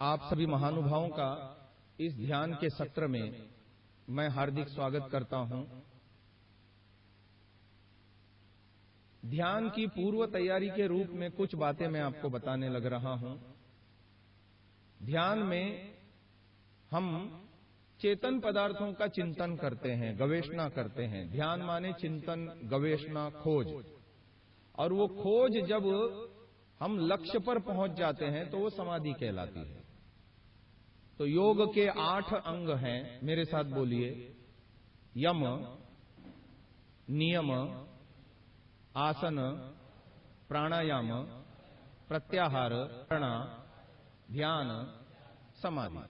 आप सभी महानुभावों का इस ध्यान के सत्र में मैं हार्दिक स्वागत करता हूं। ध्यान की पूर्व तैयारी के रूप में कुछ बातें मैं आपको बताने लग रहा हूं। ध्यान में हम चेतन पदार्थों का चिंतन करते हैं, गवेषणा करते हैं। ध्यान माने चिंतन, गवेषणा, खोज। और वो खोज जब हम लक्ष्य पर पहुंच जाते हैं तो वो समाधि कहलाती है। तो योग के 8 अंग हैं, मेरे साथ बोलिए। यम, नियम, आसन, प्राणायाम, प्रत्याहार, प्रणा, ध्यान, समाधि।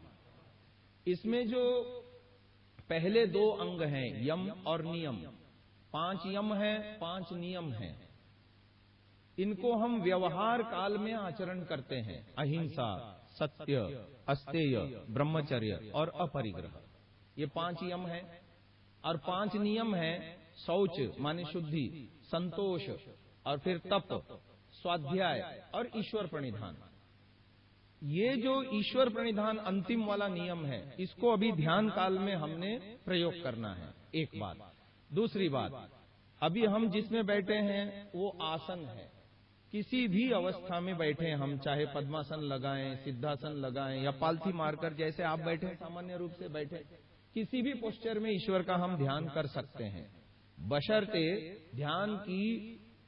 इसमें जो पहले 2 अंग हैं, यम और नियम, 5 यम हैं, 5 नियम हैं। इनको हम व्यवहार काल में आचरण करते हैं। अहिंसा, सत्य, अस्तेय, ब्रह्मचर्य और अपरिग्रह, ये 5 यम हैं। और 5 नियम हैं, शौच माने शुद्धि, संतोष, और फिर तप, स्वाध्याय और ईश्वर प्रणिधान। ये जो ईश्वर प्रणिधान अंतिम वाला नियम है, इसको अभी ध्यान काल में हमने प्रयोग करना है। एक बात। दूसरी बात, अभी हम जिसमें बैठे हैं वो आसन है। किसी भी अवस्था में बैठे हम, चाहे पद्मासन लगाएं, सिद्धासन लगाएं या पालथी मारकर जैसे आप बैठे सामान्य रूप से बैठे, किसी भी पोस्चर में ईश्वर का हम ध्यान कर सकते हैं। बशर्ते ध्यान की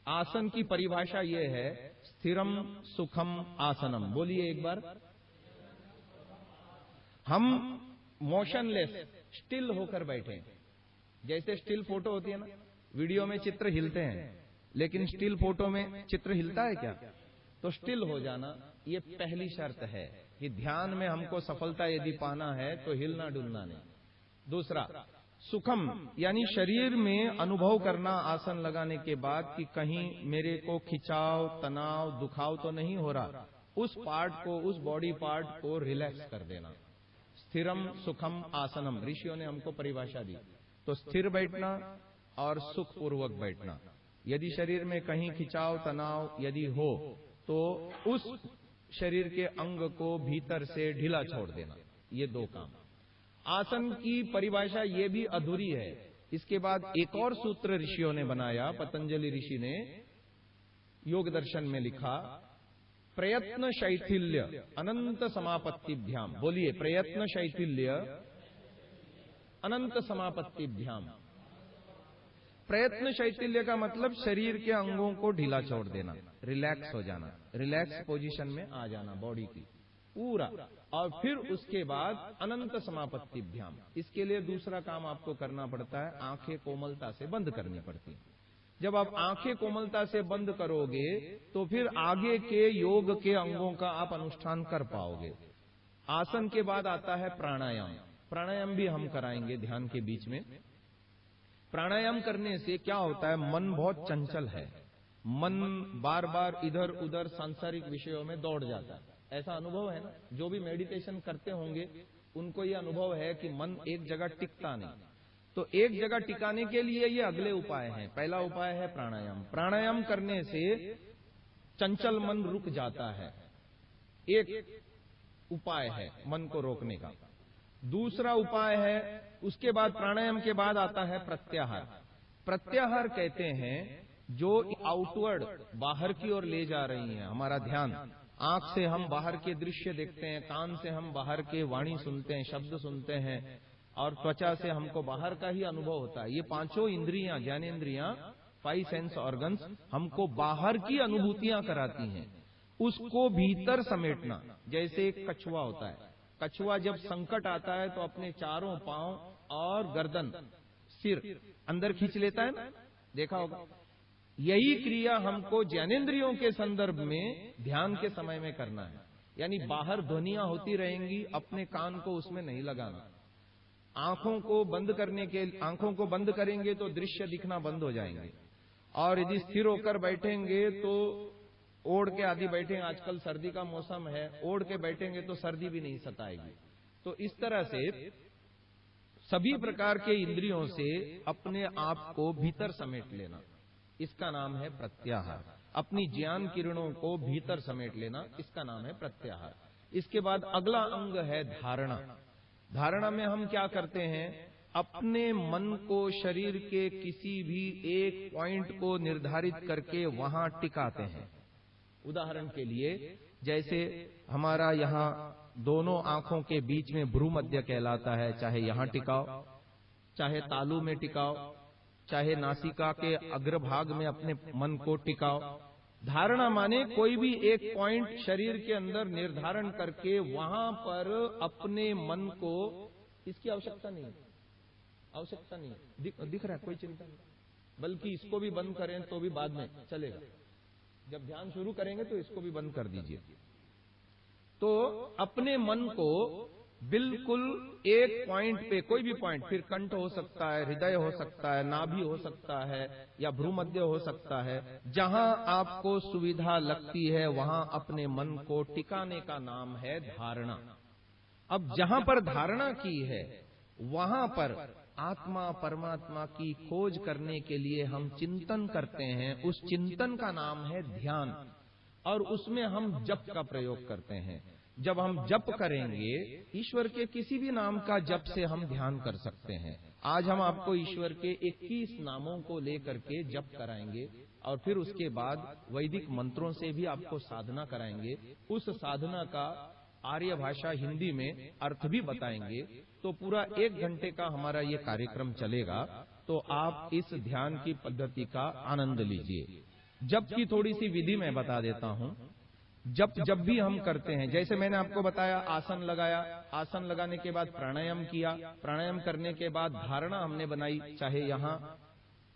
आसन की परिभाषा ये है, स्थिरम सुखम आसनम। बोलिए एक बार। हम मोशनलेस, स्टिल होकर बैठे। जैसे स्टिल फोटो होती है ना, वीडियो में चित्र हिलते हैं, लेकिन स्टिल फोटो में चित्र हिलता है क्या? तो स्टिल हो जाना ये पहली शर्त है कि ध्यान में हमको सफलता यदि पाना है तो हिलना डुलना नहीं। दूसरा, सुखम यानी शरीर में अनुभव करना आसन लगाने के बाद कि कहीं मेरे को खिंचाव, तनाव, दुखाव तो नहीं हो रहा। उस पार्ट को, उस बॉडी पार्ट को रिलैक्स कर देना। स्थिरम सुखम आसनम ऋषियों ने हमको परिभाषा दी। तो स्थिर बैठना और सुखपूर्वक बैठना। यदि शरीर में कहीं खिंचाव, तनाव यदि हो तो उस शरीर के अंग को भीतर से ढीला छोड़ देना। ये 2 काम। आसन की परिभाषा ये भी अधूरी है। इसके बाद एक और सूत्र ऋषियों ने बनाया। पतंजलि ऋषि ने योग दर्शन में लिखा, प्रयत्न शैथिल्य अनंत समापत्तिभ्याम। बोलिए, प्रयत्न शैथिल्य अनंत समापत्तिभ्याम। प्रयत्न शैथिल्य का मतलब शरीर के अंगों को ढीला छोड़ देना, रिलैक्स हो जाना, रिलैक्स पोजीशन में आ जाना बॉडी की पूरा। और फिर उसके बाद अनंत समापत्तिभ्याम। इसके लिए दूसरा काम आपको करना पड़ता है, आंखें कोमलता से बंद करनी पड़ती है। जब आप आंखें कोमलता से बंद करोगे तो फिर आगे के योग के अंगों का आप अनुष्ठान कर पाओगे। आसन के बाद आता है प्राणायाम। प्राणायाम भी हम कराएंगे ध्यान के बीच में। प्राणायाम करने से क्या होता है, मन बहुत चंचल है, मन बार बार इधर उधर सांसारिक विषयों में दौड़ जाता है। ऐसा अनुभव है ना, जो भी मेडिटेशन करते होंगे उनको ये अनुभव है कि मन एक जगह टिकता नहीं। तो एक जगह टिकाने के लिए ये अगले उपाय हैं। पहला उपाय है प्राणायाम। प्राणायाम करने से चंचल मन रुक जाता है, एक उपाय है मन को रोकने का। दूसरा उपाय है, उसके बाद प्राणायाम के बाद आता है प्रत्याहार। प्रत्याहार कहते हैं जो आउटवर्ड, बाहर की ओर ले जा रही है हमारा ध्यान। आंख से हम बाहर के दृश्य देखते हैं, कान से हम बाहर के वाणी सुनते हैं, शब्द सुनते हैं, और त्वचा से हमको बाहर का ही अनुभव होता है। ये 5 इंद्रियां, ज्ञानेंद्रियां, 5 सेंस ऑर्गन्स हमको बाहर की अनुभूतियां कराती हैं। उसको भीतर समेटना। जैसे एक कछुआ होता है, कछुआ जब संकट आता है तो अपने चारों पांव और गर्दन, सिर अंदर खींच लेता है ना, देखा होगा। यही क्रिया हमको ज्ञानेंद्रियों के संदर्भ में ध्यान के समय में करना है। यानी बाहर ध्वनियां होती रहेंगी, अपने कान को उसमें नहीं लगाना। आंखों को बंद करेंगे तो दृश्य दिखना बंद हो जाएंगे। और यदि स्थिर होकर बैठेंगे तो ओढ़ के आदि बैठेंगे, आजकल सर्दी का मौसम है, ओढ़ के बैठेंगे तो सर्दी भी नहीं सताएगी। तो इस तरह से सभी प्रकार के इंद्रियों से अपने आप को भीतर समेट लेना, इसका नाम है प्रत्याहार। अपनी ज्ञान किरणों को भीतर समेट लेना, इसका नाम है प्रत्याहार। इसके बाद अगला अंग है धारणा। धारणा में हम क्या करते हैं, अपने मन को शरीर के किसी भी एक पॉइंट को निर्धारित करके वहां टिकाते हैं। उदाहरण के लिए जैसे हमारा यहां दोनों आंखों के बीच में भ्रूमध्य कहलाता है, चाहे यहां टिकाओ, चाहे तालू में टिकाओ, चाहे नासिका के अग्रभाग में अपने मन को टिकाओ। धारणा माने कोई भी एक पॉइंट शरीर के अंदर निर्धारण करके वहां पर अपने मन को, इसकी आवश्यकता नहीं, आवश्यकता नहीं दिख रहा है, कोई चिंता नहीं, बल्कि इसको भी बंद करें तो भी बाद में चलेगा। जब ध्यान शुरू करेंगे तो इसको भी बंद कर दीजिए। तो अपने मन को बिल्कुल एक पॉइंट पे, कोई भी पॉइंट, फिर कंठ हो सकता है, हृदय हो सकता है, नाभि हो सकता है, या भ्रूमध्य हो सकता है, जहां आपको सुविधा लगती है वहां अपने मन को टिकाने का नाम है धारणा। अब जहां पर धारणा की है वहां पर आत्मा परमात्मा की खोज करने के लिए हम चिंतन करते हैं। उस चिंतन का नाम है ध्यान, और उसमें हम जप का प्रयोग करते हैं। जब हम जप करेंगे, ईश्वर के किसी भी नाम का जप से हम ध्यान कर सकते हैं। आज हम आपको ईश्वर के 21 नामों को लेकर के जप कराएंगे, और फिर उसके बाद वैदिक मंत्रों से भी आपको साधना कराएंगे। उस साधना का आर्य भाषा हिंदी में अर्थ भी बताएंगे। तो पूरा 1 घंटे का हमारा ये कार्यक्रम चलेगा। तो आप इस ध्यान की पद्धति का आनंद लीजिए। जप की थोड़ी सी विधि मैं बता देता हूं। जब भी हम करते हैं, जैसे मैंने आपको बताया, आसन लगाया, आसन लगाने के बाद प्राणायाम किया, प्राणायाम करने के बाद धारणा हमने बनाई, चाहे यहां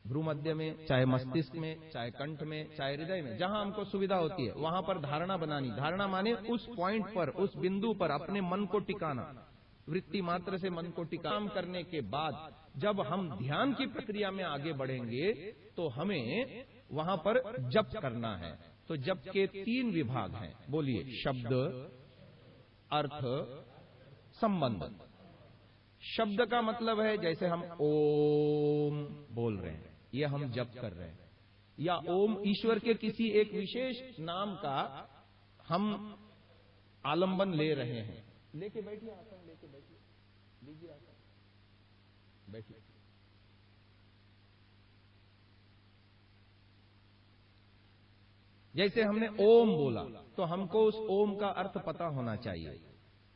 भ्रूमध्य में, चाहे मस्तिष्क में, चाहे कंठ में, चाहे हृदय में, जहां हमको सुविधा होती है वहां पर धारणा बनानी। धारणा माने उस पॉइंट पर, उस बिंदु पर अपने मन को टिकाना, वृत्ति मात्र से मन को टिकाम करने के बाद जब हम ध्यान की प्रक्रिया में आगे बढ़ेंगे तो हमें वहां पर जप करना है। तो जप के 3 विभाग हैं, बोलिए, शब्द, अर्थ, संबंध। शब्द का मतलब है जैसे हम ओम बोल रहे हैं, यह हम जप कर रहे हैं, या ओम ईश्वर के किसी एक विशेष नाम का हम आलंबन ले रहे हैं। लेके बैठिए, आसन लेके बैठिए, लीजिए आसन, बैठिए। जैसे हमने ओम बोला तो हमको उस ओम का अर्थ पता होना चाहिए।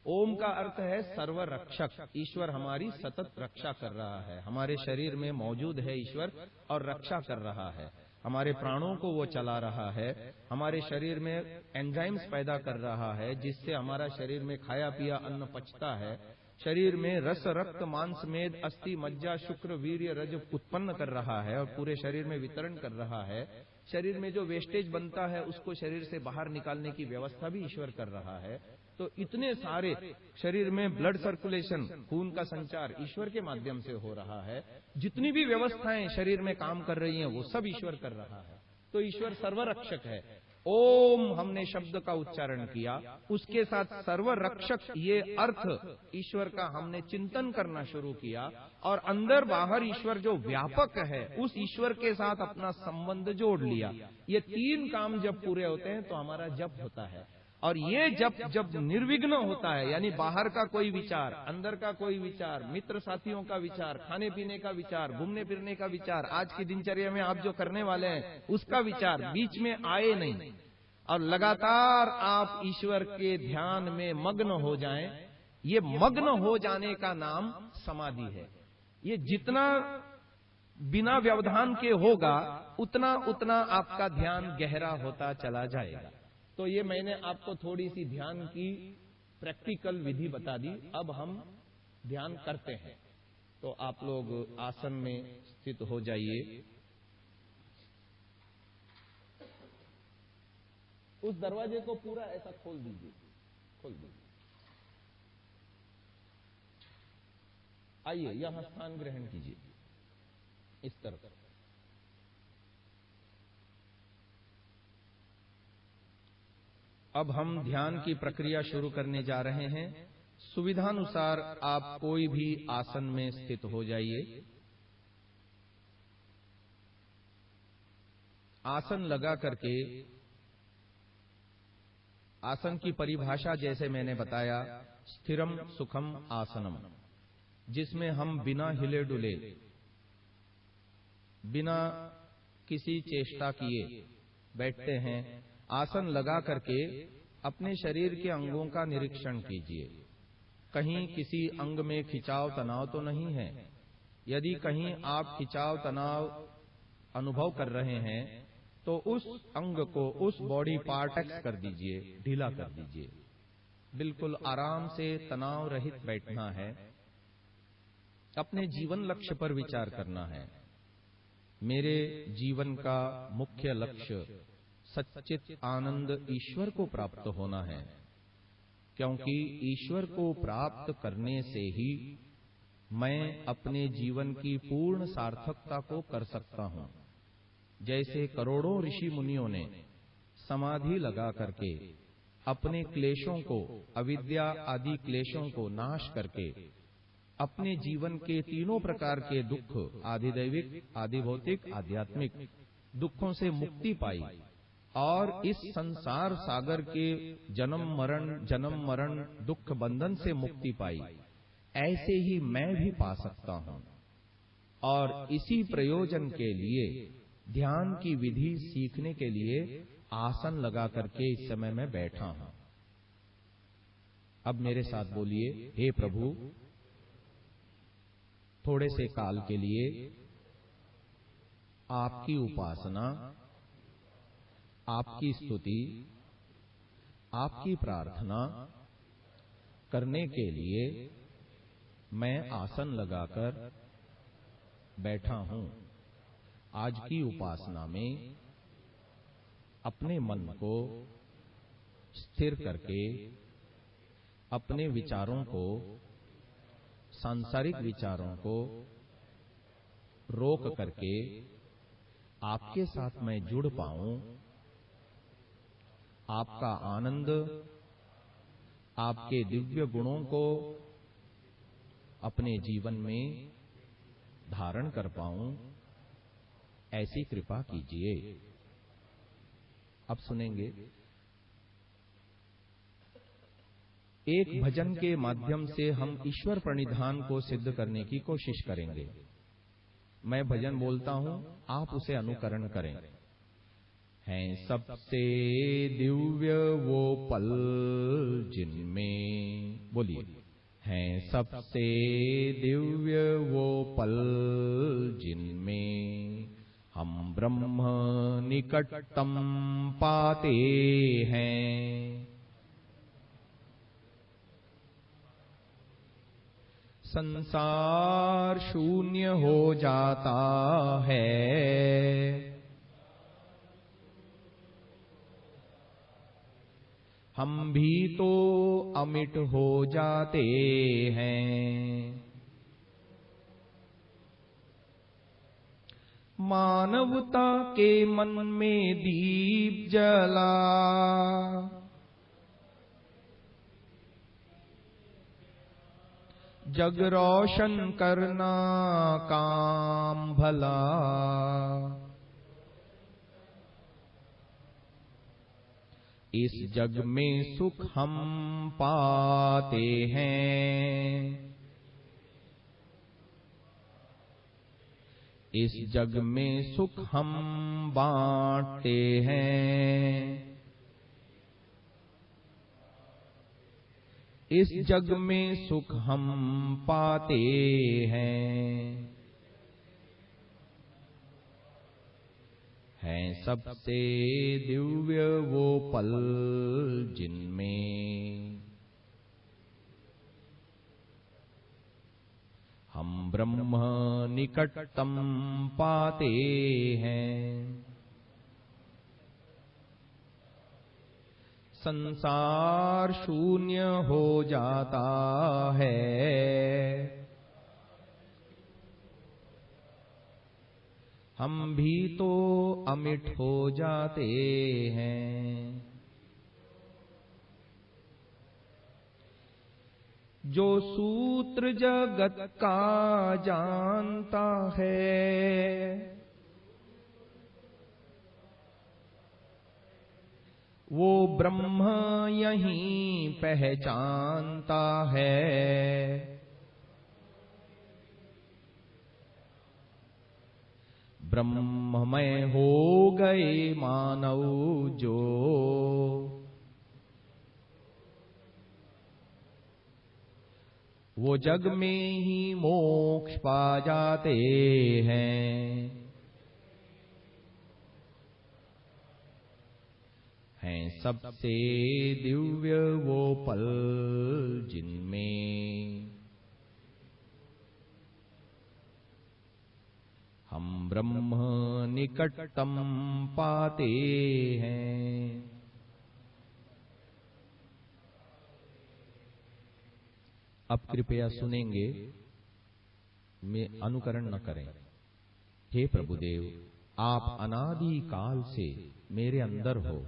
ओम का अर्थ है सर्वरक्षक। ईश्वर हमारी सतत रक्षा कर रहा है, हमारे शरीर में मौजूद है ईश्वर और रक्षा कर रहा है। हमारे प्राणों को वो चला रहा है, हमारे शरीर में एंजाइम्स पैदा कर रहा है, जिससे हमारा शरीर में खाया पिया अन्न पचता है। शरीर में रस, रक्त, मांस, मेद, अस्थि, मज्जा, शुक्र, वीर्य, रज उत्पन्न कर रहा है और पूरे शरीर में वितरण कर रहा है। शरीर में जो वेस्टेज बनता है उसको शरीर से बाहर निकालने की व्यवस्था भी ईश्वर कर रहा है। तो इतने सारे शरीर में ब्लड सर्कुलेशन, खून का संचार ईश्वर के माध्यम से हो रहा है। जितनी भी व्यवस्थाएं शरीर में काम कर रही हैं वो सब ईश्वर कर रहा है। तो ईश्वर सर्वरक्षक है। ओम हमने शब्द का उच्चारण किया, उसके साथ सर्वरक्षक ये अर्थ ईश्वर का हमने चिंतन करना शुरू किया, और अंदर बाहर ईश्वर जो व्यापक है उस ईश्वर के साथ अपना संबंध जोड़ लिया। ये 3 काम जब पूरे होते हैं तो हमारा जप होता है। और ये जब निर्विघ्न होता है, यानी बाहर का कोई विचार, अंदर का कोई विचार, मित्र साथियों का विचार, खाने पीने का विचार, घूमने फिरने का विचार, आज की दिनचर्या में आप जो करने वाले हैं उसका विचार बीच में आए नहीं, और लगातार आप ईश्वर के ध्यान में मग्न हो जाएं, ये मग्न हो जाने का नाम समाधि है। ये जितना बिना व्यवधान के होगा उतना उतना आपका ध्यान गहरा होता चला जाएगा। तो ये मैंने आपको थोड़ी सी ध्यान की प्रैक्टिकल विधि बता दी। अब हम ध्यान करते हैं। तो आप लोग आसन में स्थित हो जाइए। उस दरवाजे को पूरा ऐसा खोल दीजिए, खोल दीजिए। आइए यहां स्थान ग्रहण कीजिए, इस तरफ। अब हम ध्यान की प्रक्रिया शुरू करने जा रहे हैं। सुविधानुसार आप कोई भी आसन में स्थित हो जाइए। आसन लगा करके आसन की परिभाषा जैसे मैंने बताया, स्थिरम सुखम आसनम, जिसमें हम बिना हिले डुले, बिना किसी चेष्टा किए बैठते हैं। आसन लगा करके अपने शरीर के अंगों का निरीक्षण कीजिए। कहीं किसी अंग में खिंचाव तनाव तो नहीं है। यदि कहीं आप खिंचाव तनाव अनुभव कर रहे हैं तो उस अंग को, उस बॉडी पार्ट एक्स कर दीजिए, ढीला कर दीजिए। बिल्कुल आराम से तनाव रहित बैठना है। अपने जीवन लक्ष्य पर विचार करना है। मेरे जीवन का मुख्य लक्ष्य सच्चित आनंद ईश्वर को प्राप्त होना है, क्योंकि ईश्वर को प्राप्त करने से ही मैं अपने जीवन की पूर्ण सार्थकता को कर सकता हूं। जैसे करोड़ों ऋषि मुनियों ने समाधि लगा करके अपने क्लेशों को, अविद्या आदि क्लेशों को नाश करके अपने जीवन के तीनों प्रकार के दुख, आधिदैविक, आधिभौतिक, आध्यात्मिक दुखों से मुक्ति पाई और इस संसार सागर के जन्म मरण दुख बंधन से मुक्ति पाई, ऐसे ही मैं भी पा सकता हूं। और इसी प्रयोजन के लिए ध्यान की विधि सीखने के लिए आसन लगा करके इस समय मैं बैठा हूं। अब मेरे साथ बोलिए, हे प्रभु, थोड़े से काल के लिए आपकी उपासना, आपकी स्तुति, आपकी प्रार्थना करने के लिए मैं आसन लगाकर बैठा हूं। आज की उपासना में अपने मन को स्थिर करके, अपने विचारों को, सांसारिक विचारों को रोक करके आपके साथ मैं जुड़ पाऊं, आपका आनंद, आपके दिव्य गुणों को अपने जीवन में धारण कर पाऊं, ऐसी कृपा कीजिए। अब सुनेंगे एक भजन के माध्यम से हम ईश्वर प्रणिधान को सिद्ध करने की कोशिश करेंगे। मैं भजन बोलता हूं, आप उसे अनुकरण करें। हैं सबसे दिव्य वो पल जिनमें, बोलिए, हैं सबसे दिव्य वो पल जिनमें हम ब्रह्म निकटतम पाते हैं। संसार शून्य हो जाता है, हम भी तो अमिट हो जाते हैं। मानवता के मन में दीप जला, जग रोशन करना काम भला। इस जग में सुख हम पाते हैं, इस जग में सुख हम बांटते हैं। इस जग में सुख हम पाते हैं। हैं सबसे दिव्य वो पल जिनमें हम ब्रह्म निकटतम पाते हैं। संसार शून्य हो जाता है, हम भी तो अमिट हो जाते हैं। जो सूत्र जगत का जानता है, वो ब्रह्म यहीं पहचानता है। ब्रह्ममय हो गए मानव जो, वो जग में ही मोक्ष पा जाते हैं। सबसे दिव्य वो पल जिनमें हम ब्रह्म निकटतम पाते हैं। अब कृपया सुनेंगे, में अनुकरण न करें। हे प्रभुदेव, आप अनादि काल से मेरे अंदर हो।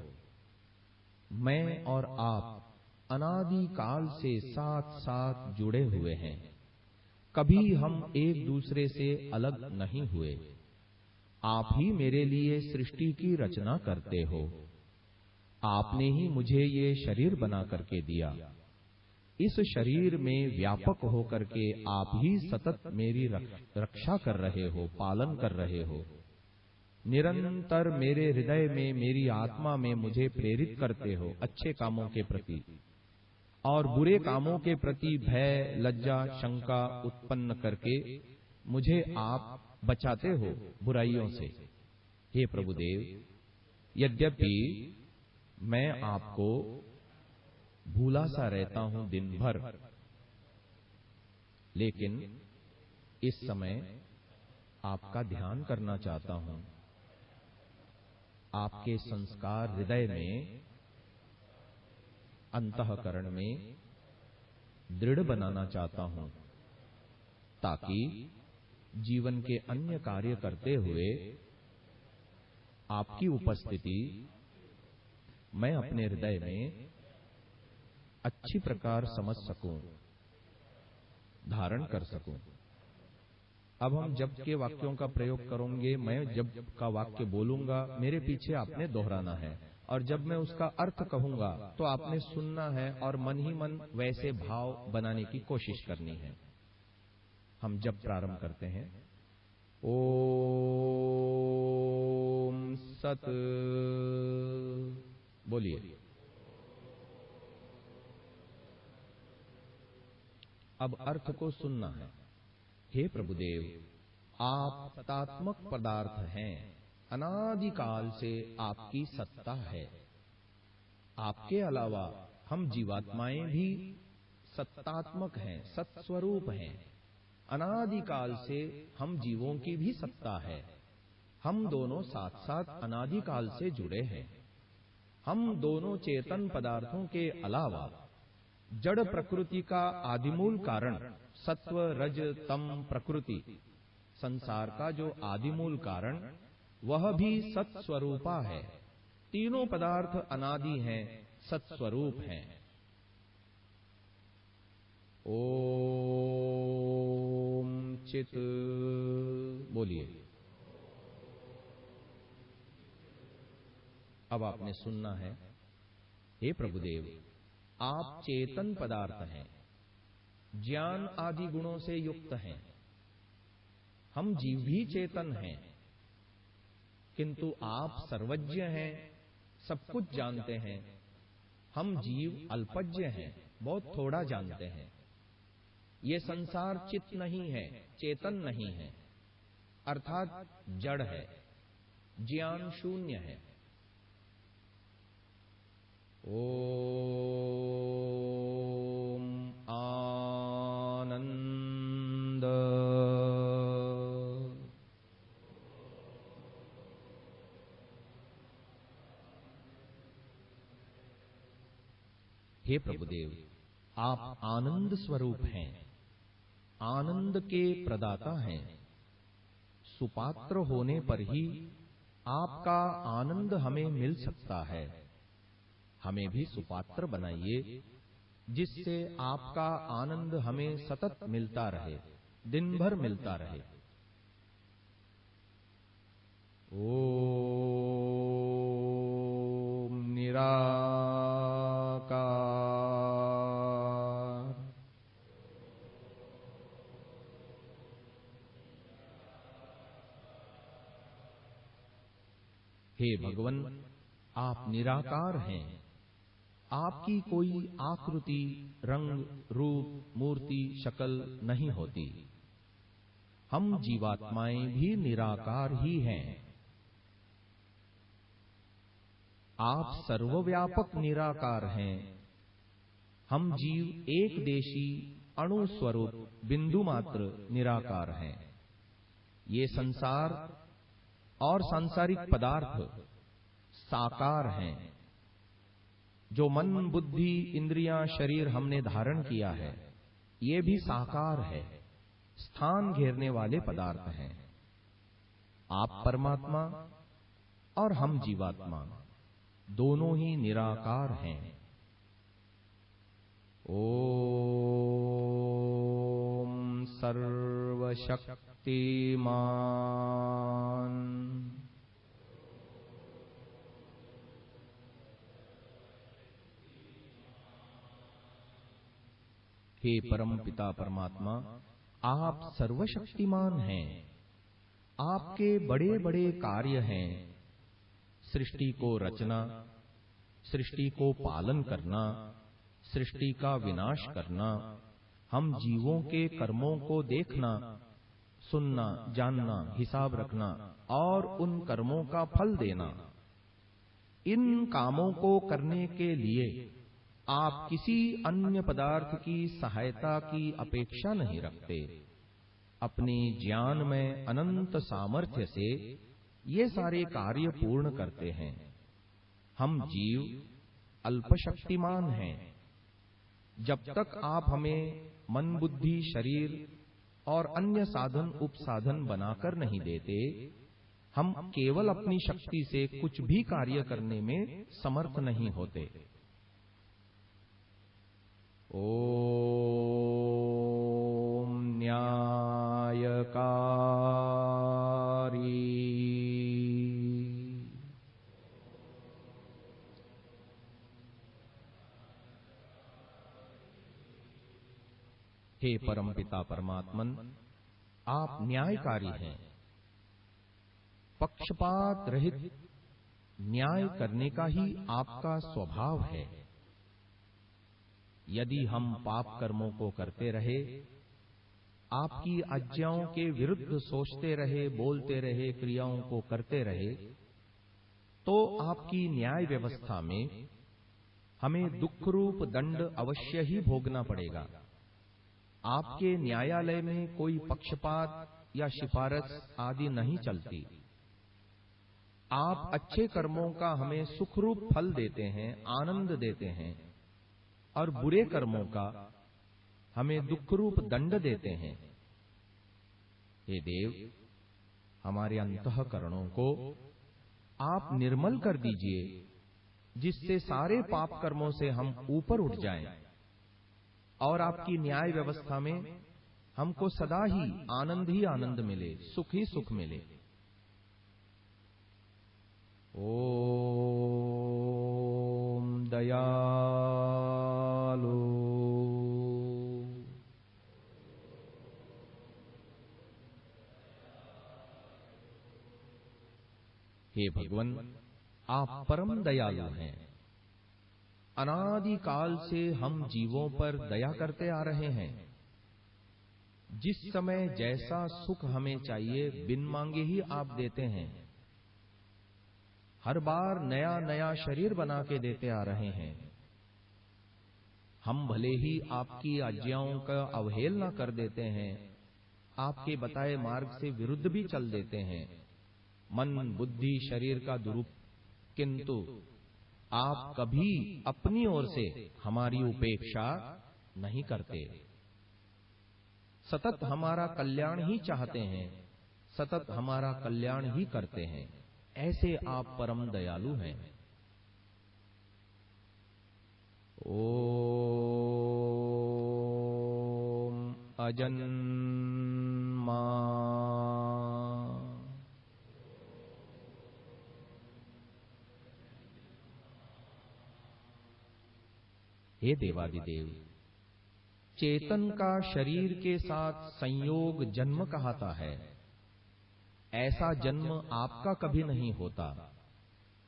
मैं और आप अनादि काल से साथ साथ जुड़े हुए हैं। कभी हम एक दूसरे से अलग नहीं हुए। आप ही मेरे लिए सृष्टि की रचना करते हो। आपने ही मुझे ये शरीर बना करके दिया। इस शरीर में व्यापक होकर के आप ही सतत मेरी रक्षा कर रहे हो, पालन कर रहे हो। निरंतर मेरे हृदय में, मेरी आत्मा में मुझे प्रेरित करते हो अच्छे कामों के प्रति, और बुरे कामों के प्रति भय, लज्जा, शंका उत्पन्न करके मुझे आप बचाते हो बुराइयों से। हे प्रभुदेव, यद्यपि मैं आपको भूला सा रहता हूं दिन भर, लेकिन इस समय आपका ध्यान करना चाहता हूं। आपके संस्कार हृदय में, अंतःकरण में दृढ़ बनाना चाहता हूं, ताकि जीवन के अन्य कार्य करते हुए आपकी उपस्थिति मैं अपने हृदय में अच्छी प्रकार समझ सकूं, धारण कर सकूं। अब हम जप के वाक्यों का प्रयोग करेंगे। मैं जप का वाक्य बोलूंगा, मेरे पीछे आपने दोहराना है, और जब मैं उसका अर्थ कहूंगा तो आपने सुनना है और मन ही मन वैसे भाव बनाने की कोशिश करनी है। हम जप प्रारंभ करते हैं। ओम सत, बोलिए। अब अर्थ को सुनना है। हे प्रभुदेव, आप सत्तात्मक पदार्थ हैं। अनादिकाल से आपकी सत्ता है। आपके अलावा हम जीवात्माएं भी सत्तात्मक हैं, सत्स्वरूप हैं। अनादिकाल से हम जीवों की भी सत्ता है। हम दोनों साथ साथ अनादिकाल से जुड़े हैं। हम दोनों चेतन पदार्थों के अलावा जड़ प्रकृति का आदिमूल कारण, सत्व रज तम प्रकृति, संसार का जो आदिमूल कारण, वह भी सत्स्वरूपा है। तीनों पदार्थ अनादि हैं, सत्स्वरूप हैं। ओम चित, बोलिए। अब आपने सुनना है। हे प्रभुदेव, आप चेतन पदार्थ हैं, ज्ञान आदि गुणों से युक्त हैं। हम जीव भी चेतन हैं, किंतु आप सर्वज्ञ हैं, सब कुछ जानते हैं। हम जीव अल्पज्ञ हैं, बहुत थोड़ा जानते हैं। ये संसार चित नहीं है, चेतन नहीं है, अर्थात जड़ है, ज्ञान शून्य है। ओम आनंद। हे प्रभुदेव, आप आनंद स्वरूप हैं, आनंद के प्रदाता हैं। सुपात्र होने पर ही आपका आनंद हमें मिल सकता है। हमें भी सुपात्र बनाइए, जिससे आपका आनंद हमें सतत मिलता रहे, दिन भर मिलता रहे। ओम निराकार निराकार। हे भगवन, आप निराकार हैं। आपकी कोई आकृति, रंग, रूप, मूर्ति, शक्ल नहीं होती। हम जीवात्माएं भी निराकार ही हैं। आप सर्वव्यापक निराकार हैं। हम जीव एक देशी अणु स्वरूप बिंदु मात्र निराकार हैं। ये संसार और सांसारिक पदार्थ साकार हैं। जो मन, बुद्धि, इंद्रियां, शरीर हमने धारण किया है, ये भी साकार है, स्थान घेरने वाले पदार्थ हैं। आप परमात्मा और हम जीवात्मा दोनों ही निराकार हैं। ओम सर्वशक्तिमान। हे परम पिता परमात्मा, आप सर्वशक्तिमान हैं। आपके बड़े बड़े कार्य हैं। सृष्टि को रचना, सृष्टि को पालन करना, सृष्टि का विनाश करना, हम जीवों के कर्मों को देखना, सुनना, जानना, हिसाब रखना और उन कर्मों का फल देना। इन कामों को करने के लिए आप किसी अन्य पदार्थ की सहायता की अपेक्षा नहीं रखते। अपने ज्ञान में अनंत सामर्थ्य से ये सारे कार्य पूर्ण करते हैं। हम जीव अल्पशक्तिमान हैं। जब तक आप हमें मन, बुद्धि, शरीर और अन्य साधन उपसाधन बनाकर नहीं देते, हम केवल अपनी शक्ति से कुछ भी कार्य करने में समर्थ नहीं होते। ओम न्यायकारी। हे परमपिता परमात्मन, आप न्यायकारी हैं। पक्षपात रहित न्याय करने का ही आपका स्वभाव है। यदि हम पाप कर्मों को करते रहे, आपकी आज्ञाओं के विरुद्ध सोचते रहे, बोलते रहे, क्रियाओं को करते रहे, तो आपकी न्याय व्यवस्था में हमें दुख रूप दंड अवश्य ही भोगना पड़ेगा। आपके न्यायालय में कोई पक्षपात या सिफारिश आदि नहीं चलती। आप अच्छे कर्मों का हमें सुखरूप फल देते हैं, आनंद देते हैं, और बुरे कर्मों का हमें दुख रूप दंड देते हैं। हे देव, हमारे अंतःकरणों को आप निर्मल कर दीजिए, जिससे सारे पाप कर्मों से हम ऊपर उठ जाएं और आपकी न्याय व्यवस्था में हमको सदा ही आनंद मिले, सुख ही सुख मिले। ओम दयालु। हे भगवन, आप परम दयालु हैं। अनादि काल से हम जीवों पर दया करते आ रहे हैं। जिस समय जैसा सुख हमें चाहिए, बिन मांगे ही आप देते हैं। हर बार नया नया शरीर बना के देते आ रहे हैं। हम भले ही आपकी आज्ञाओं का अवहेलना कर देते हैं, आपके बताए मार्ग से विरुद्ध भी चल देते हैं, मन, बुद्धि, शरीर का दुरुपयोग, किंतु आप कभी अपनी ओर से हमारी उपेक्षा नहीं करते। सतत हमारा कल्याण ही चाहते हैं, सतत हमारा कल्याण ही करते हैं। ऐसे आप परम दयालु हैं। ओम अजन्मा। हे देवादिदेव, चेतन का शरीर के साथ संयोग जन्म कहता है। ऐसा जन्म आपका कभी नहीं होता।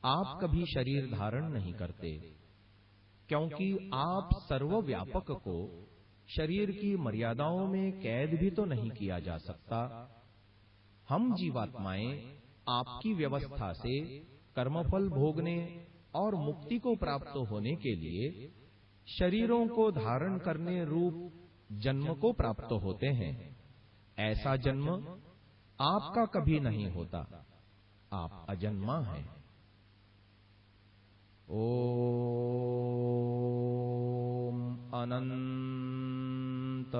आप कभी शरीर धारण नहीं करते, क्योंकि आप सर्वव्यापक को शरीर की मर्यादाओं में कैद भी तो नहीं किया जा सकता। हम जीवात्माएं आपकी व्यवस्था से कर्मफल भोगने और मुक्ति को प्राप्त होने के लिए शरीरों को धारण करने रूप जन्म को प्राप्त होते हैं। ऐसा जन्म आपका कभी नहीं होता। आप अजन्मा हैं। ओम अनंत।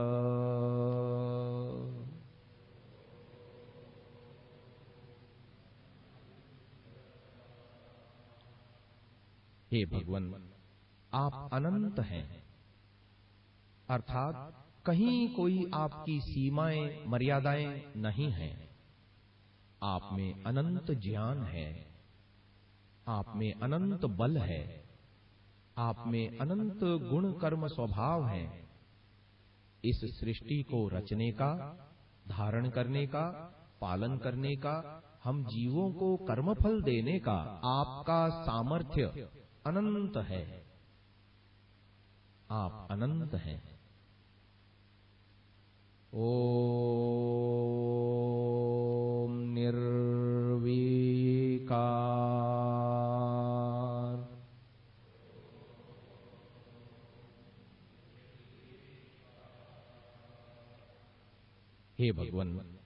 हे भगवान, आप अनंत हैं, अर्थात कहीं कोई आपकी सीमाएं मर्यादाएं नहीं हैं। आप में अनंत ज्ञान है, आप में अनंत बल है, आप में अनंत गुण कर्म स्वभाव है। इस सृष्टि को रचने का, धारण करने का, पालन करने का, हम जीवों को कर्मफल देने का आपका सामर्थ्य अनंत है। आप अनंत हैं। ओम निर्विकार। हे भगवान,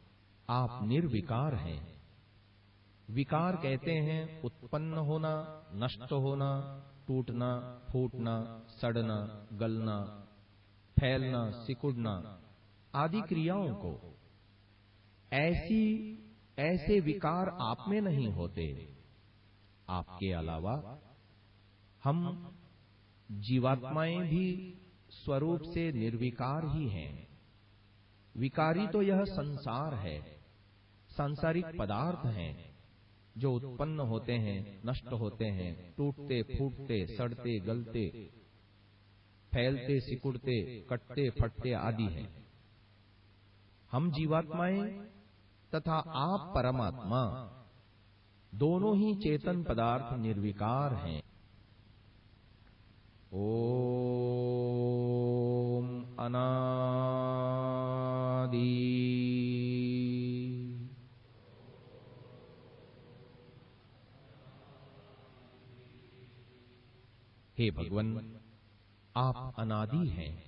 आप निर्विकार हैं। विकार कहते हैं उत्पन्न होना, नष्ट होना, टूटना, फूटना, सड़ना, गलना, फैलना, सिकुड़ना आदि क्रियाओं को। ऐसे विकार आप में नहीं होते। आपके अलावा हम जीवात्माएं भी स्वरूप से निर्विकार ही हैं। विकारी तो यह संसार है, सांसारिक पदार्थ हैं जो उत्पन्न होते हैं, नष्ट होते हैं, टूटते, फूटते, सड़ते, गलते, फैलते, सिकुड़ते, कटते, फटते आदि हैं। हम जीवात्माएं तथा आप परमात्मा दोनों ही चेतन पदार्थ निर्विकार हैं। ओम अनादि। हे भगवान, आप अनादि हैं।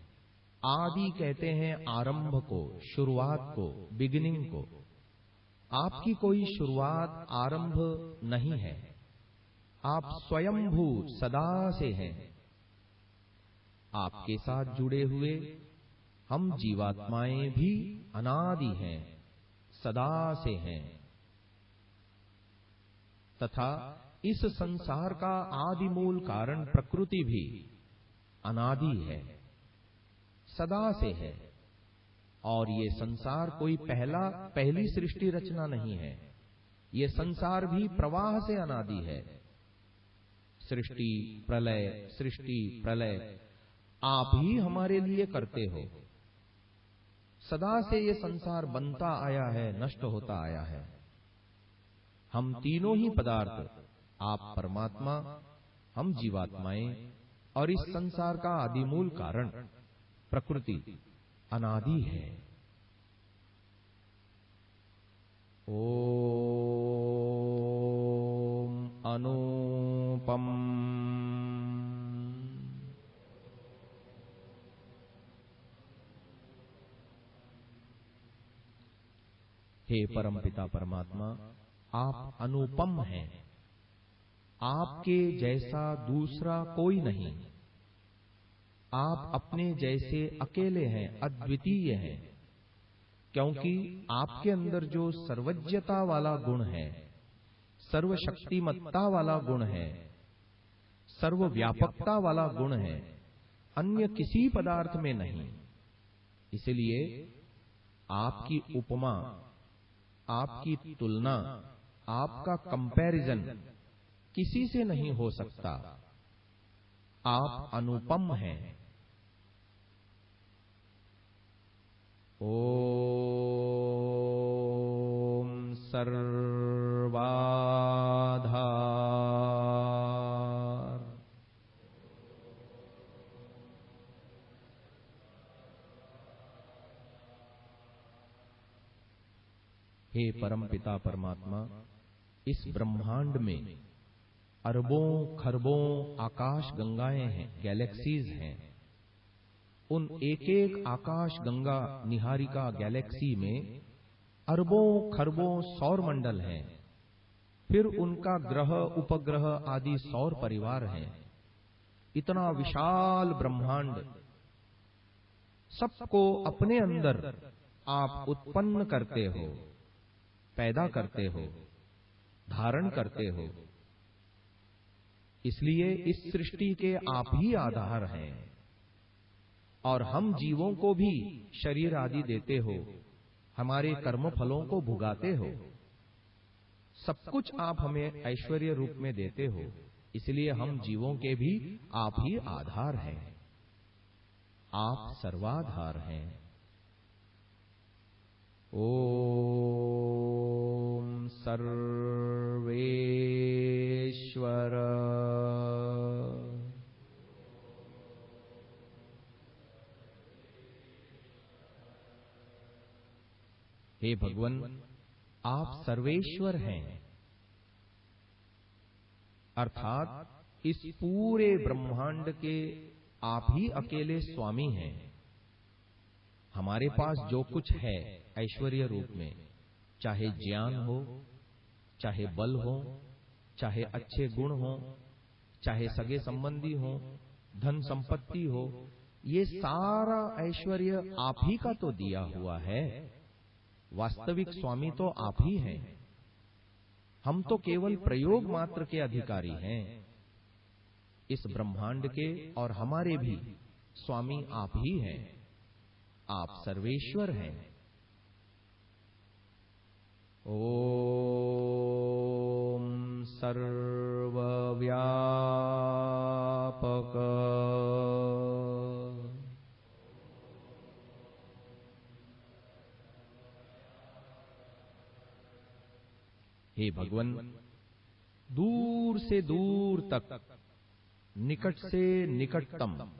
आदि कहते हैं आरंभ को, शुरुआत को, बिगिनिंग को। आपकी कोई शुरुआत, आरंभ नहीं है। आप स्वयंभू सदा से हैं। आपके साथ जुड़े हुए हम जीवात्माएं भी अनादि हैं, सदा से हैं। तथा इस संसार का आदि मूल कारण प्रकृति भी अनादि है, सदा से है। और ये संसार कोई पहली सृष्टि रचना नहीं है। ये संसार भी प्रवाह से अनादि है। सृष्टि प्रलय आप ही हमारे लिए करते हो। सदा से ये संसार बनता आया है, नष्ट होता आया है। हम तीनों ही पदार्थ, आप परमात्मा, हम जीवात्माएं और इस संसार का आदिमूल कारण प्रकृति अनादि है। ओम अनुपम। हे परमपिता परमात्मा, आप अनुपम हैं। आपके जैसा दूसरा कोई नहीं। आप अपने जैसे अकेले हैं, अद्वितीय हैं। क्योंकि आपके अंदर जो सर्वज्ञता वाला गुण है, सर्वशक्तिमत्ता वाला गुण है, सर्वव्यापकता वाला गुण है, अन्य किसी पदार्थ में नहीं। इसलिए आपकी उपमा, आपकी तुलना, आपका कंपैरिजन किसी से नहीं हो सकता। आप अनुपम हैं। ओम सर्वाधार। हे परमपिता परमात्मा, इस ब्रह्मांड में अरबों खरबों आकाश गंगाएं हैं, गैलेक्सीज हैं। उन एक एक आकाश गंगा निहारिका गैलेक्सी में अरबों खरबों सौर मंडल हैं। फिर उनका ग्रह उपग्रह आदि सौर परिवार हैं। इतना विशाल ब्रह्मांड, सबको अपने अंदर आप उत्पन्न करते हो, पैदा करते हो, धारण करते हो। इसलिए इस सृष्टि के आप ही आधार हैं। और हम जीवों को भी शरीर आदि देते हो, हमारे कर्म फलों को भुगाते हो, सब कुछ आप हमें ऐश्वर्य रूप में देते हो। इसलिए हम जीवों के भी आप ही आधार हैं। आप सर्वाधार हैं। ओम सर्वेश्वर हे भगवन, आप सर्वेश्वर हैं, अर्थात इस पूरे ब्रह्मांड के आप ही अकेले स्वामी हैं। हमारे पास जो कुछ है ऐश्वर्य रूप में, चाहे ज्ञान हो, चाहे बल हो, चाहे अच्छे गुण हो, चाहे सगे संबंधी हो, धन संपत्ति हो, ये सारा ऐश्वर्य आप ही का तो दिया हुआ है। वास्तविक स्वामी तो आप ही हैं। हम तो केवल प्रयोग मात्र के अधिकारी हैं। इस ब्रह्मांड के और हमारे भी स्वामी आप ही हैं। आप सर्वेश्वर हैं। ओम सर्वव्यापक हे भगवन, दूर से दूर तक, निकट से निकटतम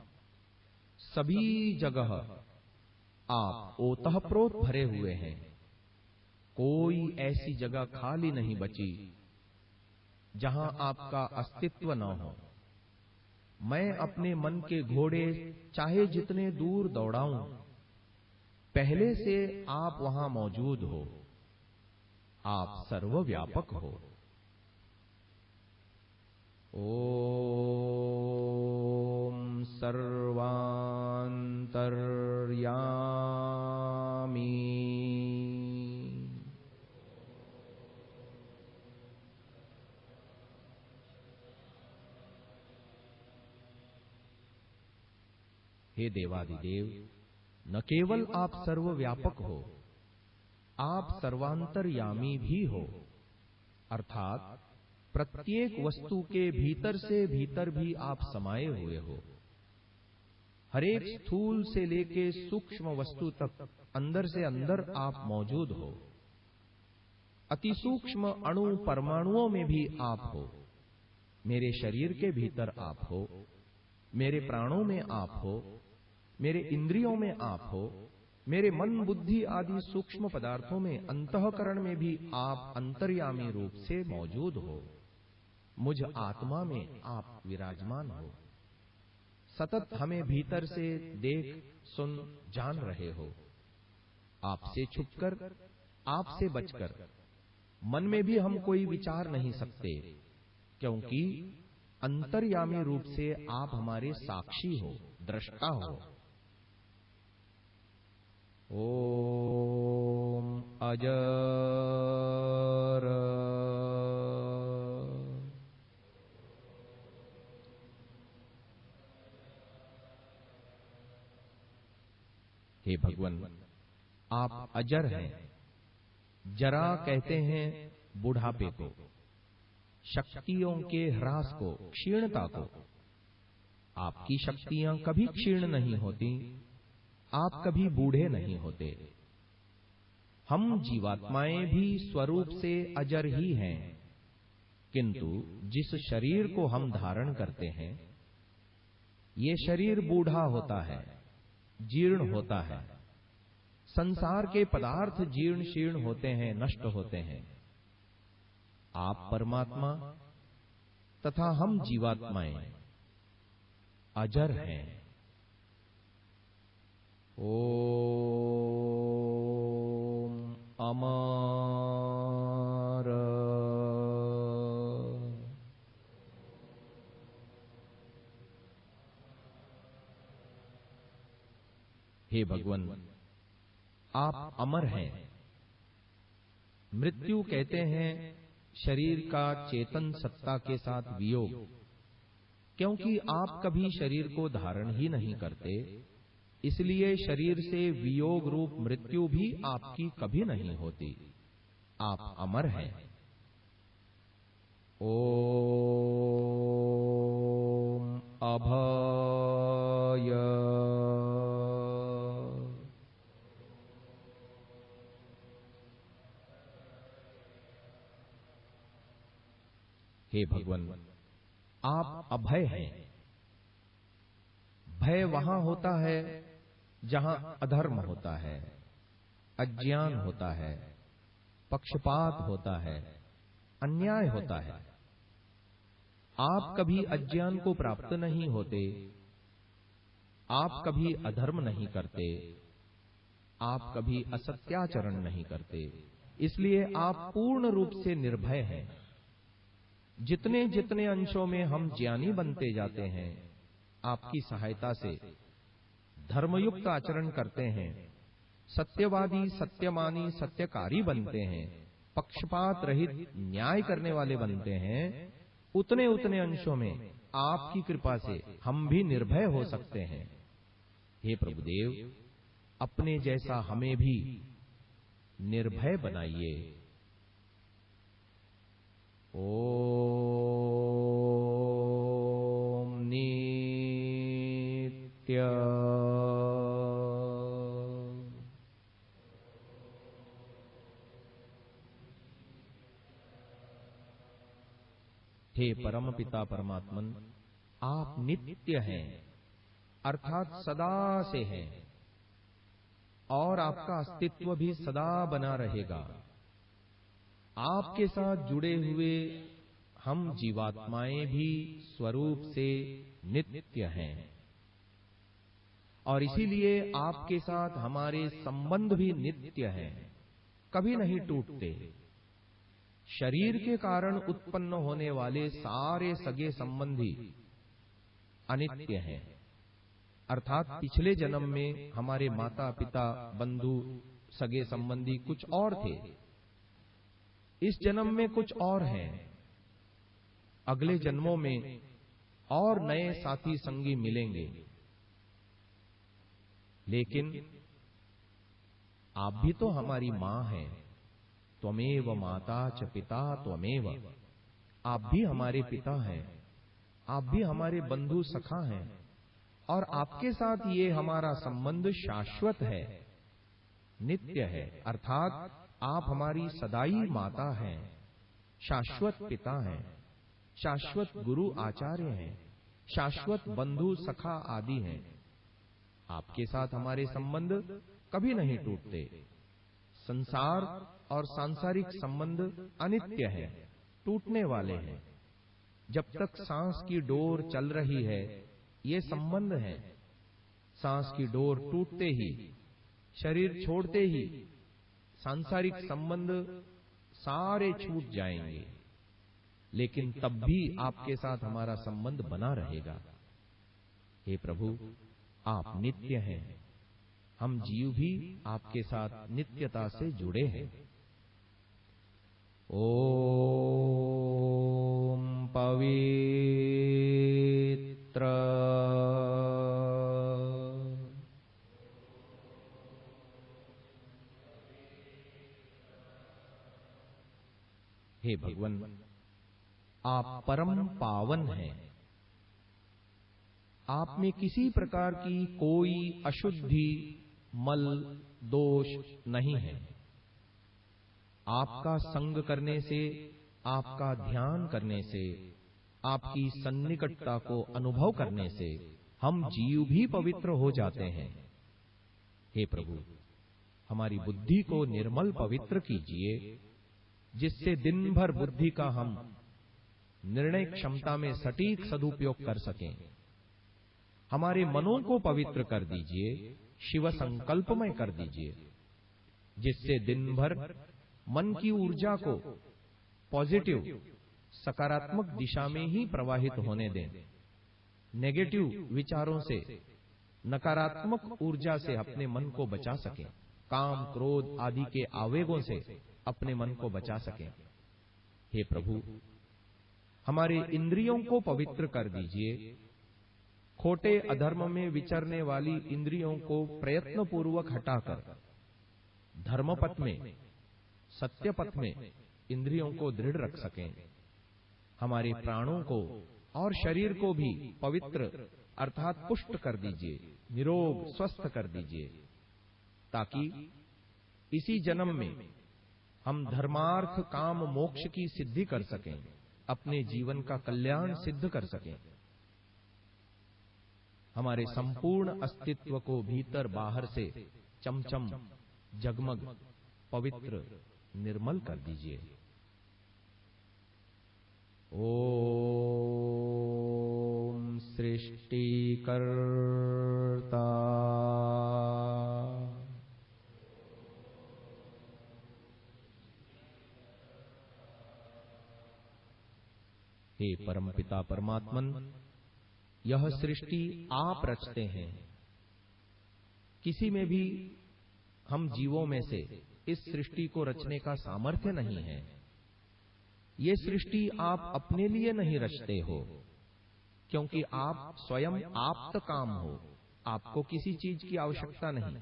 सभी जगह आप ओतप्रोत भरे हुए हैं। कोई ऐसी जगह खाली नहीं बची जहां आपका अस्तित्व न हो। मैं अपने मन के घोड़े चाहे जितने दूर दौड़ाऊं, पहले से आप वहां मौजूद हो। आप सर्वव्यापक हो। ओम सर्वांतर्यामी। हे देवादिदेव, न केवल आप सर्वव्यापक हो, आप सर्वांतर्यामी भी हो। अर्थात प्रत्येक वस्तु के भीतर से भीतर भी आप समाये हुए हो। हरेक स्थूल से लेके सूक्ष्म वस्तु तक अंदर से अंदर आप मौजूद हो। अति सूक्ष्म अणु परमाणुओं में भी आप हो। मेरे शरीर के भीतर आप हो, मेरे प्राणों में आप हो, मेरे इंद्रियों में आप हो, मेरे मन बुद्धि आदि सूक्ष्म पदार्थों में, अंतःकरण में भी आप अंतर्यामी रूप से मौजूद हो। मुझ आत्मा में आप विराजमान हो। सतत हमें भीतर से देख सुन जान रहे हो। आपसे छुपकर, आपसे बचकर मन में भी हम कोई विचार नहीं सकते, क्योंकि अंतर्यामी रूप से आप हमारे साक्षी हो, दृष्टा हो। ओम अजर हे भगवन, आप अजर हैं। जरा कहते हैं बुढ़ापे को, शक्तियों के ह्रास को, क्षीणता को। आपकी शक्तियां कभी क्षीण नहीं होती, आप कभी बूढ़े नहीं होते। हम जीवात्माएं भी स्वरूप से अजर ही हैं, किंतु जिस शरीर को हम धारण करते हैं, ये शरीर बूढ़ा होता है, जीर्ण होता है। संसार के पदार्थ जीर्ण शीर्ण होते हैं, नष्ट होते हैं। आप परमात्मा तथा हम जीवात्माएं अजर हैं। ओम अमर। हे भगवान, आप अमर हैं। मृत्यु कहते हैं शरीर का चेतन सत्ता के साथ वियोग, क्योंकि आप कभी शरीर को धारण ही नहीं करते, इसलिए शरीर से वियोग रूप मृत्यु भी आपकी कभी नहीं होती। आप अमर हैं। ओम अभय। हे भगवान, आप अभय हैं। भय वहां होता है जहां अधर्म होता है, अज्ञान होता है, पक्षपात होता है, अन्याय होता है। आप कभी अज्ञान को प्राप्त नहीं होते, आप कभी अधर्म नहीं करते, आप कभी असत्याचरण नहीं करते, इसलिए आप पूर्ण रूप से निर्भय हैं। जितने जितने अंशों में हम ज्ञानी बनते जाते हैं, आपकी सहायता से धर्मयुक्त आचरण करते हैं, सत्यवादी, सत्यमानी, सत्यकारी बनते हैं, पक्षपात रहित न्याय करने वाले बनते हैं, उतने उतने अंशों में आपकी कृपा से हम भी निर्भय हो सकते हैं। हे प्रभुदेव, अपने जैसा हमें भी निर्भय बनाइए। ओम नित्य। हे परम पिता परमात्मन, आप नित्य हैं, अर्थात सदा से हैं, और आपका अस्तित्व भी सदा बना रहेगा। आपके साथ जुड़े हुए हम जीवात्माएं भी स्वरूप से नित्य हैं, और इसीलिए आपके साथ हमारे संबंध भी नित्य हैं, कभी नहीं टूटते। शरीर के कारण उत्पन्न होने वाले सारे सगे संबंधी अनित्य हैं, अर्थात पिछले जन्म में हमारे माता पिता, बंधु, सगे संबंधी कुछ और थे, इस जन्म में कुछ और हैं, अगले जन्मों में और नए साथी संगी मिलेंगे। लेकिन आप भी तो हमारी मां हैं। त्वमेव माता च पिता त्वमेव। आप भी हमारे पिता हैं, आप भी हमारे बंधु सखा हैं, और आपके साथ ये हमारा संबंध शाश्वत है, नित्य है। अर्थात आप हमारी सदाई माता हैं, शाश्वत पिता हैं, शाश्वत गुरु आचार्य हैं, शाश्वत बंधु सखा आदि हैं। आपके साथ हमारे संबंध कभी नहीं टूटते। संसार और सांसारिक संबंध अनित्य है, टूटने वाले हैं। जब तक सांस की डोर चल रही है, ये संबंध है। सांस की डोर टूटते ही, शरीर छोड़ते ही, सांसारिक संबंध सारे छूट जाएंगे, लेकिन तब भी आपके साथ हमारा संबंध बना रहेगा। हे प्रभु, आप नित्य हैं, हम जीव भी आपके साथ नित्यता से जुड़े हैं। ओम पवित्र। हे भगवान, आप परम पावन हैं, आप में किसी प्रकार की कोई अशुद्धि, मल, दोष नहीं है। आपका संग करने से, आपका ध्यान करने से, आपकी सन्निकटता को अनुभव करने से हम जीव भी पवित्र हो जाते हैं। हे प्रभु, हमारी बुद्धि को निर्मल पवित्र कीजिए, जिससे दिन भर बुद्धि का हम निर्णय क्षमता में सटीक सदुपयोग कर सकें। हमारे मनों को पवित्र कर दीजिए, शिव संकल्पमय कर दीजिए, जिससे दिन भर मन की ऊर्जा को पॉजिटिव, सकारात्मक दिशा में ही प्रवाहित होने दें। नेगेटिव विचारों से, नकारात्मक ऊर्जा से अपने मन को बचा सकें। काम, क्रोध आदि के आवेगों से अपने मन को बचा सकें। हे प्रभु, हमारे इंद्रियों को पवित्र कर दीजिए। खोटे अधर्म में विचरने वाली इंद्रियों को प्रयत्न पूर्वक हटाकर धर्म पथ में, सत्य पथ में इंद्रियों को दृढ़ रख सकें। हमारे प्राणों को और शरीर को भी पवित्र अर्थात पुष्ट कर दीजिए, निरोग स्वस्थ कर दीजिए, ताकि इसी जन्म में हम धर्मार्थ काम मोक्ष की सिद्धि कर सकें, अपने जीवन का कल्याण सिद्ध कर सकें। हमारे संपूर्ण अस्तित्व को भीतर बाहर से चमचम, जगमग, पवित्र, निर्मल कर दीजिए। ओम सृष्टिकर्ता हे परमपिता परमात्मन, यह सृष्टि आप रचते हैं। किसी में भी हम जीवों में से इस सृष्टि को रचने का सामर्थ्य नहीं है। ये सृष्टि आप अपने लिए नहीं रचते हो, क्योंकि आप स्वयं आप्त काम हो, आपको किसी चीज की आवश्यकता नहीं।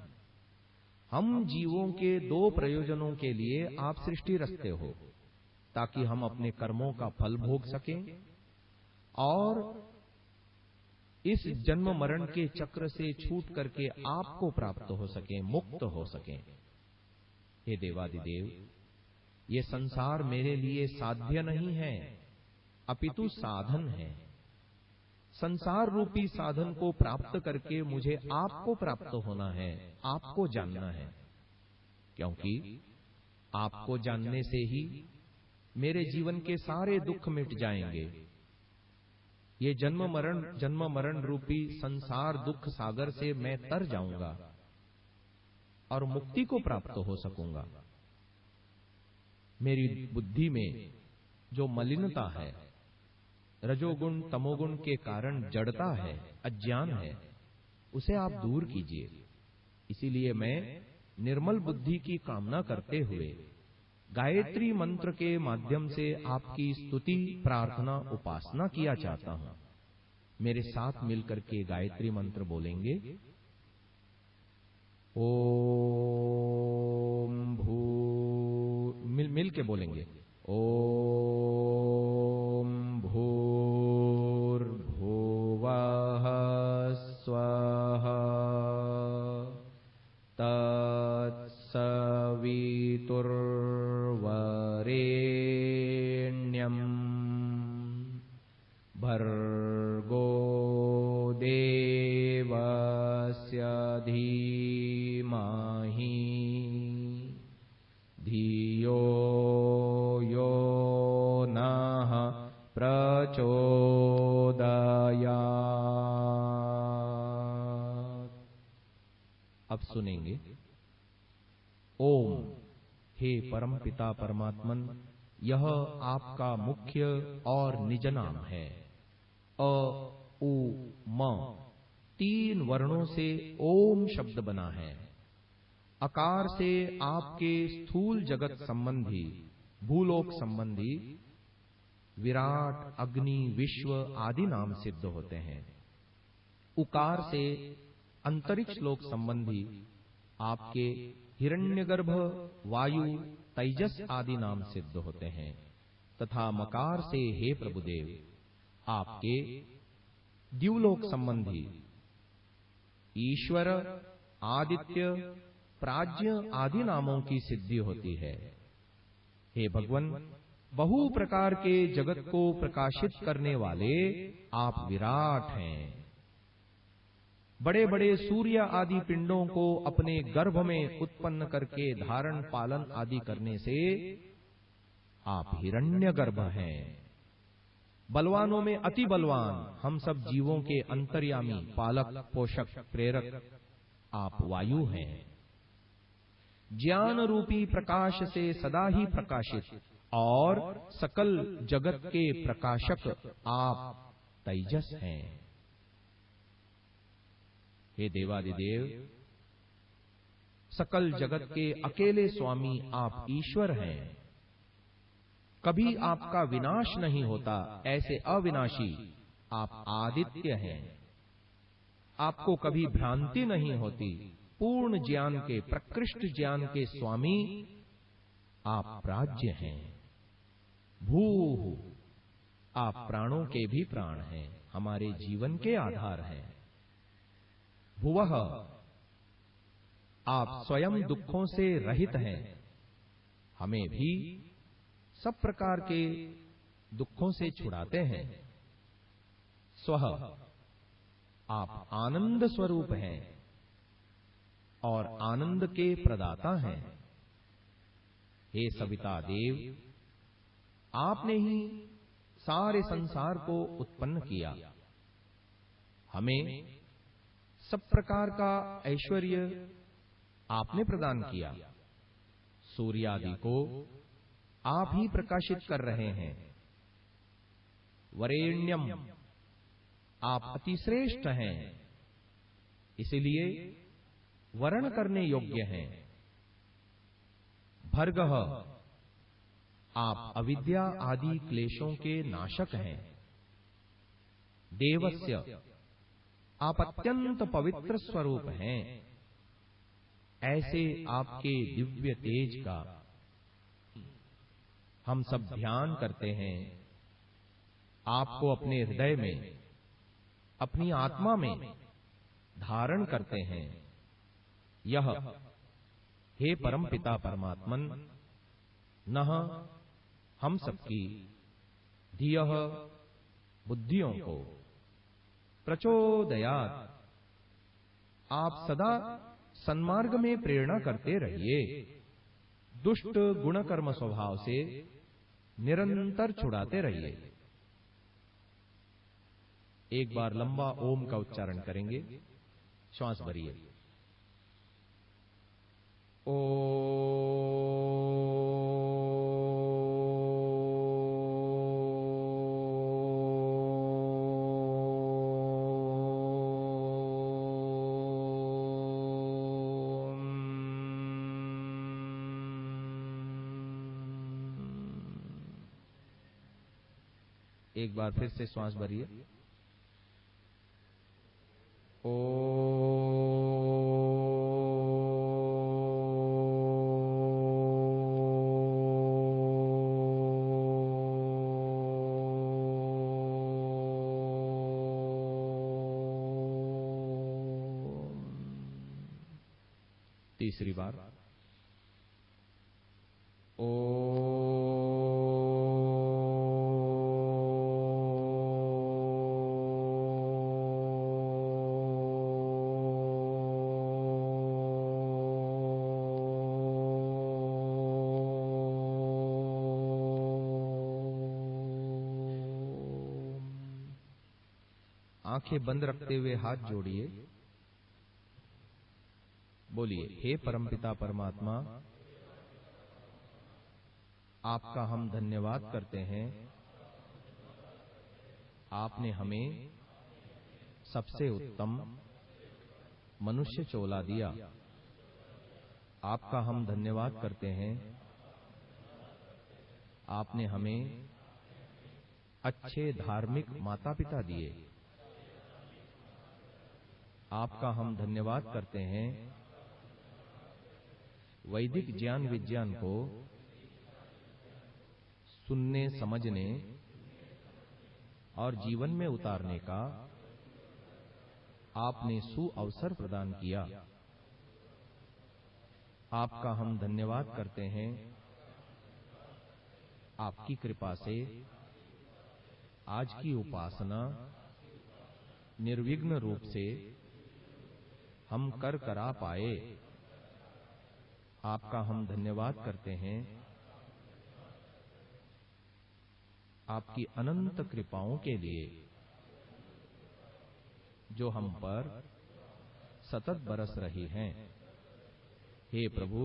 हम जीवों के दो प्रयोजनों के लिए आप सृष्टि रचते हो, ताकि हम अपने कर्मों का फल भोग सकें और इस जन्म मरण के चक्र से छूट करके आपको प्राप्त हो सकें, मुक्त हो सकें। हे देवादिदेव, ये संसार मेरे लिए साध्य नहीं है, अपितु साधन है। संसार रूपी साधन को प्राप्त करके मुझे आपको प्राप्त होना है, आपको जानना है, क्योंकि आपको जानने से ही मेरे जीवन के सारे दुख मिट जाएंगे। ये जन्म मरण रूपी संसार दुख सागर से मैं तर जाऊंगा और मुक्ति को प्राप्त हो सकूंगा। मेरी बुद्धि में जो मलिनता है, रजोगुण तमोगुण के कारण जड़ता है, अज्ञान है, उसे आप दूर कीजिए। इसीलिए मैं निर्मल बुद्धि की कामना करते हुए गायत्री मंत्र के माध्यम से आपकी स्तुति, प्रार्थना, उपासना किया चाहता हूं। मेरे साथ मिलकर के गायत्री मंत्र बोलेंगे। ओम भू, मिल के बोलेंगे। ओम भूर्भुवः स्वः तत्सवितुर्वरेण्यं भर्गो देवस्य धीमहि धियो यो नः प्रचोदयात्। अब सुनेंगे। ओम, हे परमपिता परमात्मन, यह आपका मुख्य और निज नाम है। अ, उ, म 3 वर्णों से ओम शब्द बना है। अकार से आपके स्थूल जगत संबंधी, भूलोक संबंधी विराट, अग्नि, विश्व आदि नाम सिद्ध होते हैं। उकार से अंतरिक्ष लोक संबंधी आपके हिरण्यगर्भ, वायु, तेजस आदि नाम सिद्ध होते हैं। तथा मकार से हे प्रभुदेव आपके द्युलोक संबंधी ईश्वर, आदित्य, प्राज्ञ आदि नामों की सिद्धि होती है। हे भगवन, बहु प्रकार के जगत को प्रकाशित करने वाले आप विराट हैं। बड़े बड़े सूर्य आदि पिंडों को अपने गर्भ में उत्पन्न करके धारण पालन आदि करने से आप हिरण्यगर्भ हैं। बलवानों में अति बलवान, हम सब जीवों के अंतर्यामी, पालक, पोषक, प्रेरक आप वायु हैं। ज्ञान रूपी प्रकाश से सदा ही प्रकाशित और सकल जगत के प्रकाशक आप तेजस हैं। हे देवादिदेव, सकल जगत के अकेले स्वामी आप ईश्वर हैं। कभी आपका विनाश नहीं होता, ऐसे अविनाशी आप आदित्य हैं। आपको कभी भ्रांति नहीं होती, पूर्ण ज्ञान के, प्रकृष्ट ज्ञान के स्वामी आप प्राज्ञ हैं। भूः आप प्राणों के भी प्राण हैं, हमारे जीवन के आधार हैं। भुवः आप स्वयं दुखों से रहित हैं, हमें भी सब प्रकार के दुखों से छुड़ाते हैं। स्वः आप आनंद स्वरूप हैं और आनंद के प्रदाता हैं। हे सविता देव, आपने ही सारे संसार को उत्पन्न किया। हमें सब प्रकार का ऐश्वर्य आपने प्रदान किया। सूर्य आदि को आप ही प्रकाशित कर रहे हैं। वरेण्यम आप अतिश्रेष्ठ हैं, इसलिए वर्ण करने योग्य हैं। भर्गः आप अविद्या आदि क्लेशों के नाशक हैं। देवस्य आप अत्यंत पवित्र स्वरूप हैं। ऐसे आपके दिव्य तेज का हम सब ध्यान करते हैं। आपको अपने हृदय में, अपनी आत्मा में धारण करते हैं। यह हे परमपिता परमात्मन, नः हम सबकी धियः बुद्धियों को प्रचोदयात् आप सदा सन्मार्ग में प्रेरणा करते रहिए। दुष्ट गुण कर्म स्वभाव से निरंतर छुड़ाते रहिए। एक बार लंबा ओम का उच्चारण करेंगे। श्वास भरिए। एक बार फिर से श्वास भरिए। तीसरी बार आंखें बंद रखते हुए हाथ जोड़िए। बोलिए, हे परमपिता परमात्मा, आपका हम धन्यवाद करते हैं। आपने हमें सबसे उत्तम मनुष्य चोला दिया। आपका हम धन्यवाद करते हैं। आपने हमें अच्छे धार्मिक माता पिता दिए। आपका हम धन्यवाद करते हैं। वैदिक ज्ञान विज्ञान को सुनने, समझने और जीवन में उतारने का आपने सुअवसर प्रदान किया। आपका हम धन्यवाद करते हैं। आपकी कृपा से आज की उपासना निर्विघ्न रूप से हम करा पाए। आपका हम धन्यवाद करते हैं। आपकी अनंत कृपाओं के लिए जो हम पर सतत बरस रही हैं। हे प्रभु,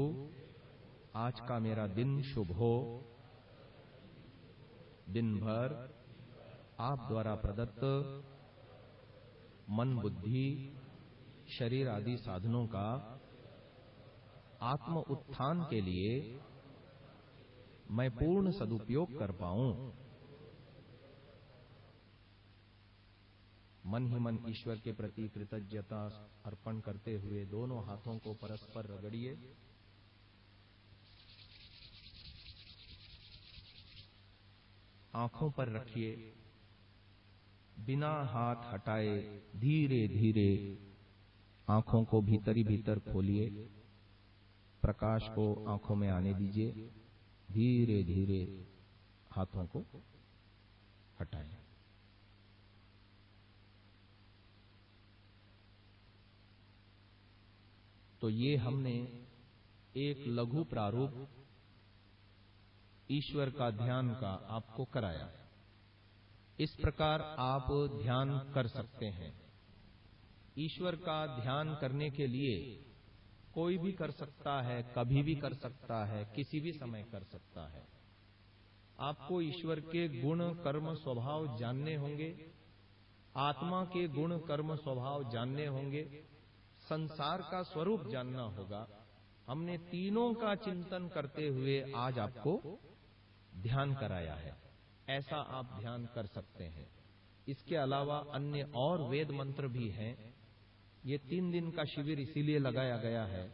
आज का मेरा दिन शुभ हो। दिन भर आप द्वारा प्रदत्त मन, बुद्धि, शरीर आदि साधनों का आत्म उत्थान के लिए मैं पूर्ण सदुपयोग कर पाऊं। मन ही मन ईश्वर के प्रति कृतज्ञता अर्पण करते हुए दोनों हाथों को परस्पर रगड़िए। आंखों पर रखिए। बिना हाथ हटाए धीरे धीरे आंखों को भीतर ही भीतर खोलिए। प्रकाश को आंखों में आने दीजिए। धीरे धीरे हाथों को हटाएं। तो ये हमने एक लघु प्रारूप ईश्वर का ध्यान का आपको कराया। इस प्रकार आप ध्यान कर सकते हैं। ईश्वर का ध्यान करने के लिए कोई भी कर सकता है, कभी भी कर सकता है, किसी भी समय कर सकता है। आपको ईश्वर के गुण, कर्म, स्वभाव जानने होंगे। आत्मा के गुण, कर्म, स्वभाव जानने होंगे। संसार का स्वरूप जानना होगा। हमने तीनों का चिंतन करते हुए आज आपको ध्यान कराया है। ऐसा आप ध्यान कर सकते हैं। इसके अलावा अन्य और वेद मंत्र भी हैं। ये 3 दिन का शिविर इसीलिए लगाया गया है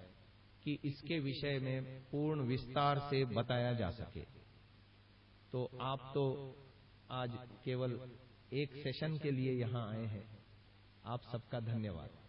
कि इसके विषय में पूर्ण विस्तार से बताया जा सके। तो आप तो आज केवल एक सेशन के लिए यहां आए हैं। आप सबका धन्यवाद।